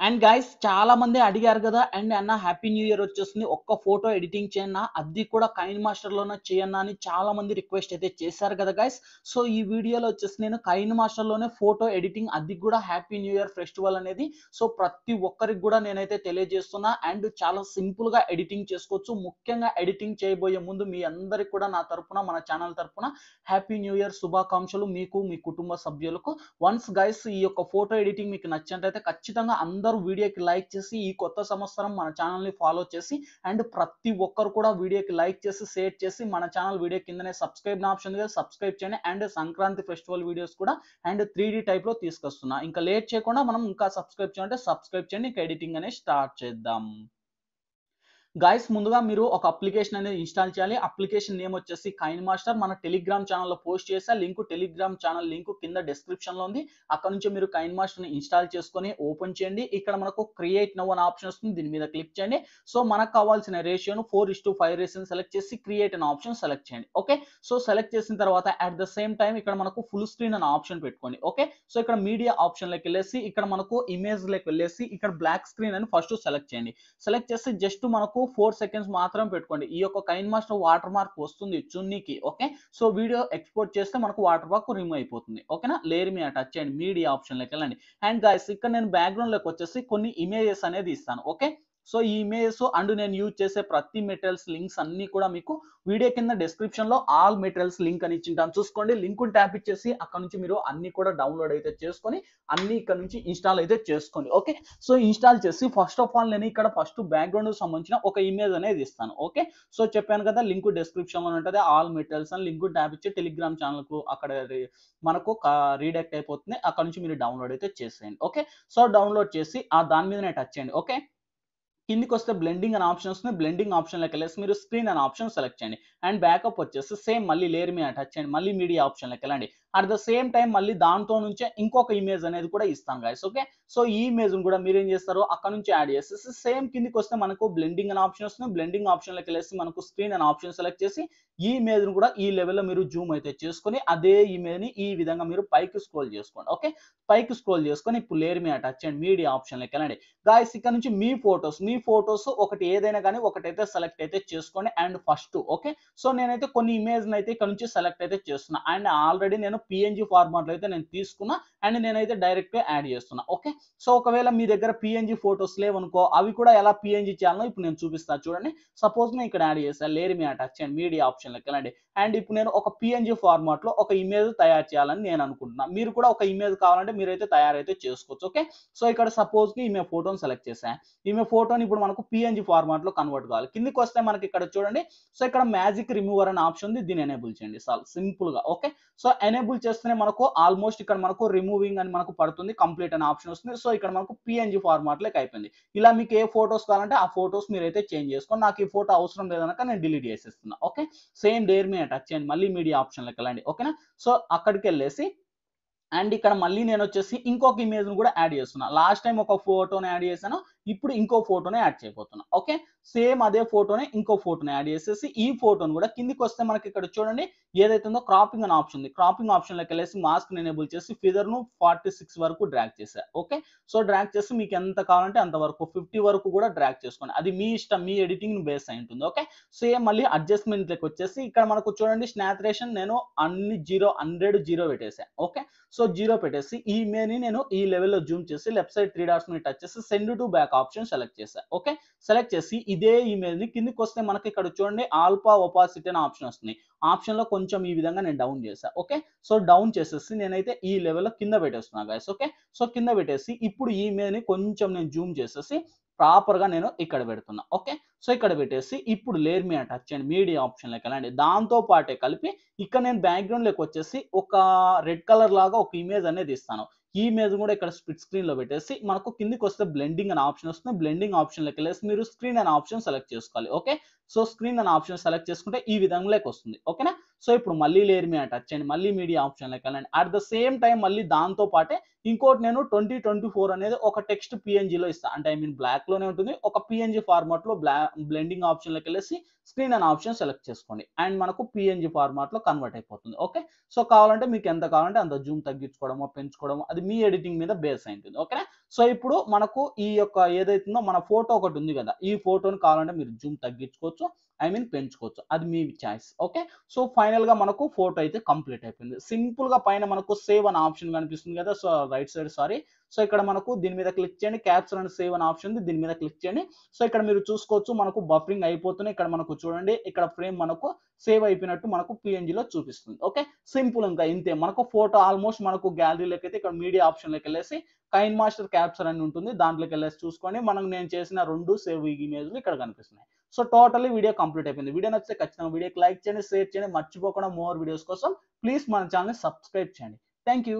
And guys చాలా మంది అడిగారు కదా, అండ్ అన్న హ్యాపీ న్యూ ఇయర్ వచ్చేస్తుంది, ఒక్క ఫోటో ఎడిటింగ్ చేయన్నా, అది కూడా కైన్ మాస్టర్లోనే చేయన్నా అని చాలా మంది రిక్వెస్ట్ అయితే చేశారు కదా గైస్. సో ఈ వీడియోలో వచ్చేసి నేను కైన్ మాస్టర్లోనే ఫోటో ఎడిటింగ్, అది కూడా హ్యాపీ న్యూ ఇయర్ ఫెస్టివల్ అనేది సో ప్రతి ఒక్కరికి కూడా నేనైతే తెలియజేస్తున్నా. అండ్ చాలా సింపుల్ గా ఎడిటింగ్ చేసుకోవచ్చు. ముఖ్యంగా ఎడిటింగ్ చేయబోయే ముందు మీ అందరికి కూడా నా తరపున, మన ఛానల్ తరపున హ్యాపీ న్యూ ఇయర్ శుభాకాంక్షలు మీకు, మీ కుటుంబ సభ్యులకు. వన్స్ గైస్ ఈ యొక్క ఫోటో ఎడిటింగ్ మీకు నచ్చినట్లయితే ఖచ్చితంగా అందరూ వీడియోకి లైక్ చేసి ఈ కొత్త సంవత్సరం మన ఛానల్ ని ఫాలో చేసి, అండ్ ప్రతి ఒక్కరు కూడా వీడియోకి లైక్ చేసి షేర్ చేసి మన ఛానల్ వీడియో కిందనే సబ్స్క్రైబ్ ఆప్షన్ ఉంది, సబ్స్క్రైబ్ చేయండి. అండ్ సంక్రాంతి ఫెస్టివల్ వీడియోస్ కూడా అండ్ 3D టైప్ లో తీసుకొస్తున్నా. ఇంకా లేట్ చేయకుండా మనం ఇంకా సబ్స్క్రైబ్ చేయండి, సబ్స్క్రైబ్ చేయండి. ఇంకా ఎడిటింగ్ అనేది స్టార్ట్ చేద్దాం. గైస్ ముందుగా మీరు ఒక అప్లికేషన్ అనేది ఇన్స్టాల్ చేయాలి. అప్లికేషన్ నేమ్ వచ్చేసి కైన్ మాస్టర్. మన టెలిగ్రామ్ ఛానల్లో పోస్ట్ చేసా లింక్, టెలిగ్రామ్ ఛానల్ లింక్ కింద డిస్క్రిప్షన్ లో ఉంది. అక్కడ నుంచి మీరు కైన్ మాస్టర్ ని ఇన్స్టాల్ చేసుకొని ఓపెన్ చేయండి. ఇక్కడ మనకు క్రియేట్ నౌ అనే ఆప్షన్ వస్తుంది, దీని మీద క్లిక్ చేయండి. సో మనకు కావాల్సిన రేషియోను 4:5 రేషియో సెలెక్ట్ చేసి క్రియేట్ అనే ఆప్షన్ సెలెక్ట్ చేయండి. ఓకే, సో సెలెక్ట్ చేసిన తర్వాత అట్ ద సేమ్ టైం ఇక్కడ మనకు ఫుల్ స్క్రీన్ అనే ఆప్షన్ పెట్టుకోండి. ఓకే, సో ఇక్కడ మీడియా ఆప్షన్ లోకి వెళ్ళేసి ఇక్కడ మనకు ఇమేజ్ లోకి వెళ్ళేసి ఇక్కడ బ్లాక్ స్క్రీన్ అని ఫస్ట్ సెలెక్ట్ చేయండి. సెలెక్ట్ చేసి జస్ట్ మనకు 4 సెకండ్స్ మాత్రం పెట్టుకోండి. ఈ యొక్క కైన్ మాస్టర్ వాటర్ మార్క్ వస్తుంది చున్నీకి. ఓకే, సో వీడియో ఎక్స్పోర్ట్ చేస్తే మనకు వాటర్ మార్క్ రిమూవ్ అయిపోతుంది. ఓకేనా, లేయర్ మీద టచ్ చేయండి, మీడియా ఆప్షన్ లోకి వెళ్ళండి. అండ్ గైస్ ఇక్కడ నేను బ్యాక్గ్రౌండ్ లోకి వచ్చేసి కొన్ని ఇమేజెస్ అనేది ఇస్తాను. ఓకే, సో ఈ ఇమేజెస్ అండ్ నేను యూజ్ చేసే ప్రతి మెటీరియల్స్ లింక్స్ అన్ని కూడా మీకు వీడియో కింద డిస్క్రిప్షన్ లో ఆల్ మెటీరియల్స్ లింక్ అని ఇచ్చింటాను, చూసుకోండి. లింక్ ట్యాప్ ఇచ్చేసి అక్కడ నుంచి మీరు అన్ని కూడా డౌన్లోడ్ అయితే చేసుకొని అన్ని ఇక్కడ నుంచి ఇన్స్టాల్ అయితే చేసుకోండి. ఓకే, సో ఇన్స్టాల్ చేసి ఫస్ట్ ఆఫ్ ఆల్ నేను ఇక్కడ ఫస్ట్ బ్యాక్గ్రౌండ్ సంబంధించిన ఒక ఇమేజ్ అనేది ఇస్తాను. ఓకే, సో చెప్పాను కదా లింక్ డిస్క్రిప్షన్ లో ఉంటుంది, ఆల్ మెటీరియల్స్ అని లింక్ ట్యాప్ ఇచ్చి టెలిగ్రామ్ ఛానల్ కు అక్కడ మనకు రీడక్ట్ అయిపోతుంది. అక్కడ నుంచి మీరు డౌన్లోడ్ అయితే చేసేయండి. ఓకే, సో డౌన్లోడ్ చేసి ఆ దాని మీదనే టచ్ చేయండి. ఓకే, కిందికి వస్తే బ్లెండింగ్ అనే ఆప్షన్ వస్తుంది, బ్లెండింగ్ ఆప్షన్ లోకి వెళ్ళేసి మీరు స్క్రీన్ అనే ఆప్షన్ సెలెక్ట్ చేయండి. అండ్ బ్యాకప్ వచ్చేసి సేమ్ మళ్ళీ లేయర్ మీద టచ్ చేయండి, మళ్ళీ మీడియా ఆప్షన్ లోకి వెళ్ళండి. అట్ ద సేమ్ టైం మళ్ళీ దాంతో నుంచే ఇంకొక ఇమేజ్ అనేది కూడా ఇస్తాం గైస్. ఓకే, సో ఈ ఇమేజ్ కూడా మీరు ఏం చేస్తారు, అక్కడ నుంచి యాడ్ చేసేసి సేమ్ కిందికి వస్తే మనకు బ్లెండింగ్ అనే ఆప్షన్ వస్తుంది, బ్లెండింగ్ ఆప్షన్ లోకి వెళ్ళేసి మనకు స్క్రీన్ అనే ఆప్షన్ సెలెక్ట్ చేసి ఈ ఇమేజ్ కూడా ఈ లెవెల్లో మీరు జూమ్ అయితే చేసుకొని అదే ఇమేజ్ ని ఈ విధంగా మీరు పైకి స్క్రోల్ చేసుకోండి. ఓకే, పైకి స్క్రోల్ చేసుకొని ఇప్పుడు లేయర్ మీద టచ్ చేయండి, మీడియా ఆప్షన్ లోకి వెళ్ళండి. గాయస్ ఇక్కడ నుంచి మీ ఫోటోస్ ఒకటి ఏదైనా కానీ ఒకటైతే సెలెక్ట్ అయితే చేసుకోండి. అండ్ ఫస్ట్ ఓకే, సో నేనైతే కొన్ని ఇమేజ్ అయితే ఇక్కడ నుంచి సెలెక్ట్ అయితే చేస్తున్నా. అండ్ ఆల్రెడీ నేను పిఎన్జి ఫార్మాట్ లో అయితే నేను తీసుకున్నా, అండ్ నేనైతే డైరెక్ట్ గా యాడ్ చేస్తున్నా. ఓకే, సో ఒకవేళ మీ దగ్గర పిఎన్జి ఫోటోస్ లేవనుకో, అవి కూడా ఎలా పిఎన్జి చేయాలో ఇప్పుడు నేను చూపిస్తాను చూడండి. సపోజ్ నేను ఇక్కడ యాడ్ చేస్తాను, లేయర్ మీద టచ్ చేయండి, మీడియా ఆప్షన్ లోకి వెళ్ళండి. అండ్ ఇప్పుడు నేను ఒక పిఎన్జి ఫార్మాట్ లో ఒక ఇమేజ్ తయారు చేయాలని నేను అనుకుంటున్నాను. మీరు కూడా ఒక ఇమేజ్ కావాలంటే మీరైతే తయారైతే చేసుకోవచ్చు. ఓకే, సో ఇక్కడ సపోజ్ కి ఈమె ఫోటోని సెలెక్ట్ చేసాను. ఈమె ఫోటోని ఇప్పుడు మనకు పిఎన్జి ఫార్మాట్ లో కన్వర్ట్ కావాలి. కిందికి వస్తే మనకి ఇక్కడ చూడండి, సో ఇక్కడ మ్యాజిక్ రిమూవర్ అనే ఆప్షన్ ఉంది, దీన్ని ఎనేబుల్ చేయండి చాలు సింపుల్ గా. ఓకే, సో ఎనేబుల్ చేస్తేనే మనకు ఆల్మోస్ట్ ఇక్కడ మనకు రిమూవింగ్ అని మనకు పడుతుంది, కంప్లీట్ అనే ఆప్షన్ వస్తుంది. సో ఇక్కడ మనకు పిఎన్జి ఫార్మాట్ లోకి అయిపోయింది. ఇలా మీకు ఏ ఫోటోస్ కావాలంటే ఆ ఫోటోస్ మీరైతే చేంజ్ చేసుకోండి. నాకు ఈ ఫోటో అవసరం లేదనక నేను డిలీట్ చేసేస్తున్నా. ఓకే, సేమ్ డేర్ మీద టచ్ చేయండి, మళ్ళీ మీడియా ఆప్షన్ లోకి వెళ్ళండి. ఓకేనా, సో అక్కడికి వెళ్ళేసి అండ్ ఇక్కడ మళ్ళీ నేను వచ్చేసి ఇంకొక ఇమేజ్ ను కూడా యాడ్ చేస్తున్నా. లాస్ట్ టైం ఒక ఫోటోని యాడ్ చేశాను, ఇప్పుడు ఇంకో ఫోటోని యాడ్ చేయబోతున్నా. ఓకే, సేమ్ అదే ఫోటోని ఇంకో ఫోటోని యాడ్ చేసేసి ఈ ఫోటోని కూడా కిందికి వస్తే మనకి ఇక్కడ చూడండి ఏదైతే ఉందో క్రాపింగ్ అని ఆప్షన్ ఉంది, క్రాపింగ్ ఆప్షన్ లోకి వెళ్ళేసి మాస్క్ ఎనేబుల్ చేసి ఫిగర్ ను 46 వరకు డ్రాగ్ చేసా. ఓకే, సో డ్రాగ్ చేసి మీకు ఎంత కావాలంటే అంత వరకు 50 వరకు కూడా డ్రాగ్ చేసుకోండి, అది మీ ఇష్టం, మీ ఎడిటింగ్ బేస్ అయి ఉంటుంది. ఓకే, సేమ్ మళ్ళీ అడ్జస్ట్మెంట్ లెక్క వచ్చేసి ఇక్కడ మనకు చూడండి స్నాచురేషన్ నేను అన్ని 100 పెట్టేసా. ఓకే, సో 0 పెట్టేసి ఈ ఇమేజ్ ని నేను ఈ లెవెల్లో జూమ్ చేసి లెఫ్ట్ సైడ్ 3 డాట్స్ మీద టచ్ చేసి send to back option select చేశా. ఓకే, సెలెక్ట్ చేసి ఇదే ఇమేజ్ ని కిందికి వస్తే మనకి ఇక్కడ చూడండి ఆల్ఫా ఒపాసిటీ అనే ఆప్షన్ వస్తుంది. ఆప్షన్ లో కొంచెం ఈ విధంగా నేను డౌన్ చేశా. ఓకే, సో డౌన్ చేసేసి నేనైతే ఈ లెవెల్లో కింద పెట్టేస్తున్నా గైస్. ఓకే, సో కింద పెట్టేసి ఇప్పుడు ఈ ఇమేజ్ ని కొంచెం నేను జూమ్ చేసేసి ప్రాపర్ గా నేను ఇక్కడ పెడుతున్నా. ఓకే, సో ఇక్కడ పెట్టేసి ఇప్పుడు లేయర్ మీద టచ్ చేయండి, మీడియా ఆప్షన్ లోకి వెళ్ళండి. దాంతో పాటే కలిపి ఇక్కడ నేను బ్యాక్గ్రౌండ్ లోకి వచ్చేసి ఒక రెడ్ కలర్ లాగా ఒక ఇమేజ్ అనేది ఇస్తాను. ఈ ఇమేజ్ కూడా ఇక్కడ స్ప్లిట్ స్క్రీన్ లో పెట్టేసి మనకు కిందికి వస్తే బ్లెండింగ్ అనే ఆప్షన్ వస్తుంది, బ్లెండింగ్ ఆప్షన్ లోకి వెళ్ళేసి మీరు స్క్రీన్ అనే ఆప్షన్ సెలెక్ట్ చేసుకోవాలి. ఓకే, సో స్క్రీన్ అనే ఆప్షన్ సెలెక్ట్ చేసుకుంటే ఈ విధంగా వస్తుంది. ఓకేనా, సో ఇప్పుడు మళ్ళీ లేయర్ మీద టచ్ చేయండి, మళ్ళీ మీడియా ఆప్షన్ లోకి వెళ్ళండి. అట్ ద సేమ్ టైం మళ్ళీ దాంతో పాటే ఇంకోటి నేను 2024 అనేది ఒక టెక్స్ట్ పిఎన్జిలో ఇస్తాను, అంటే ఐ మీన్ బ్లాక్ లోనే ఉంటుంది, ఒక పిఎన్జి ఫార్మాట్ లో బ్లెండింగ్ ఆప్షన్ లోకి వెళ్ళేసి స్క్రీన్ అనే ఆప్షన్ సెలెక్ట్ చేసుకోండి. అండ్ మనకు పిఎన్జి ఫార్మాట్ లో కన్వర్ట్ అయిపోతుంది. ఓకే, సో కావాలంటే మీకు ఎంత కావాలంటే అంత జూమ్ తగ్గించుకోవడమో పెంచుకోవడమో అది మీ ఎడిటింగ్ మీద బేస్ అయి ఉంటుంది. ఓకేనా, సో ఇప్పుడు మనకు ఈ యొక్క ఏదైతుందో మన ఫోటో ఒకటి ఉంది కదా, ఈ ఫోటోని కావాలంటే మీరు జూమ్ తగ్గించుకోవచ్చు, పెంచుకోవచ్చు, అది మీ చాయిస్. ఓకే, సో ఫైనల్ గా మనకు ఫోటో అయితే కంప్లీట్ అయిపోయింది. సింపుల్ గా పైన మనకు సేవ్ అనే ఆప్షన్ కనిపిస్తుంది కదా, so right side sorry. So ఇక్కడ మనకు దీని మీద క్లిక్ చేయండి, క్యాప్చర్ అండ్ సేవ్ అనే ఆప్షన్ ఉంది, దీని మీద క్లిక్ చేయండి. సో ఇక్కడ మీరు చూసుకోవచ్చు మనకు బఫరింగ్ అయిపోతున్నాయి. ఇక్కడ మనకు చూడండి, ఇక్కడ ఫ్రేమ్ మనకు సేవ్ అయిపోయినట్టు మనకు PNG లో చూపిస్తుంది. ఓకే, సింపుల్, ఇంకా ఇంతే. మనకు ఫోటో ఆల్మోస్ట్ మనకు గ్యాలరీలోకి అయితే ఇక్కడ మీడియా ఆప్షన్లోకి వెళ్ళేసి కైన్ మాస్టర్ క్యాప్చర్ అని ఉంటుంది, దాంట్లోకి వెళ్ళేసి చూసుకొని నేను చేసిన 2 సేవ్ ఇమేజ్లు ఇక్కడ కనిపిస్తున్నాయి. సో టోటల్లీ వీడియో కంప్లీట్ అయిపోయింది. వీడియో నచ్చితే ఖచ్చితంగా వీడియోకి లైక్ చేయండి, షేర్ చేయండి, మర్చిపోకుండా మోర్ వీడియోస్ కోసం ప్లీజ్ మన ఛానల్ని సబ్స్క్రైబ్ చేయండి. Thank you.